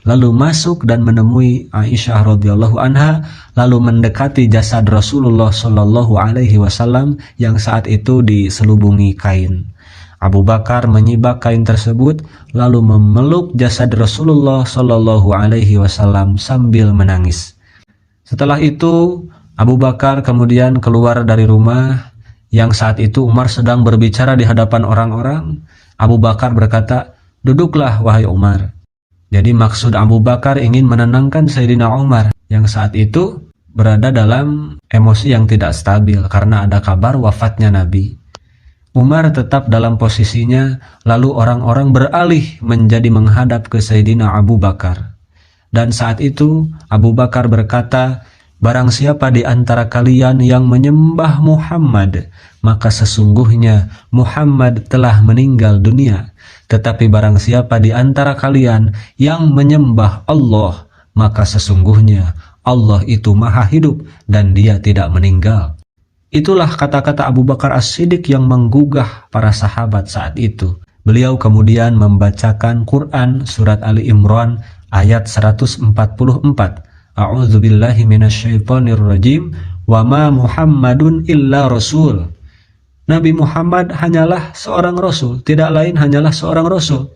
lalu masuk dan menemui Aisyah radhiyallahu anha, lalu mendekati jasad Rasulullah shallallahu alaihi wasallam yang saat itu diselubungi kain. Abu Bakar menyibak kain tersebut lalu memeluk jasad Rasulullah shallallahu alaihi wasallam sambil menangis. Setelah itu Abu Bakar kemudian keluar dari rumah yang saat itu Umar sedang berbicara di hadapan orang-orang. Abu Bakar berkata, "Duduklah wahai Umar." Jadi maksud Abu Bakar ingin menenangkan Sayyidina Umar yang saat itu berada dalam emosi yang tidak stabil karena ada kabar wafatnya Nabi. Umar tetap dalam posisinya, lalu orang-orang beralih menjadi menghadap ke Sayyidina Abu Bakar. Dan saat itu Abu Bakar berkata, "Barang siapa di antara kalian yang menyembah Muhammad, maka sesungguhnya Muhammad telah meninggal dunia. Tetapi barang siapa di antara kalian yang menyembah Allah, maka sesungguhnya Allah itu maha hidup dan dia tidak meninggal." Itulah kata-kata Abu Bakar As-Siddiq yang menggugah para sahabat saat itu. Beliau kemudian membacakan Quran surat Ali Imran ayat 144. A'udzubillahi minasyaitonirrajim. Wa ma Muhammadun illa rasul. Nabi Muhammad hanyalah seorang rasul, tidak lain hanyalah seorang rasul.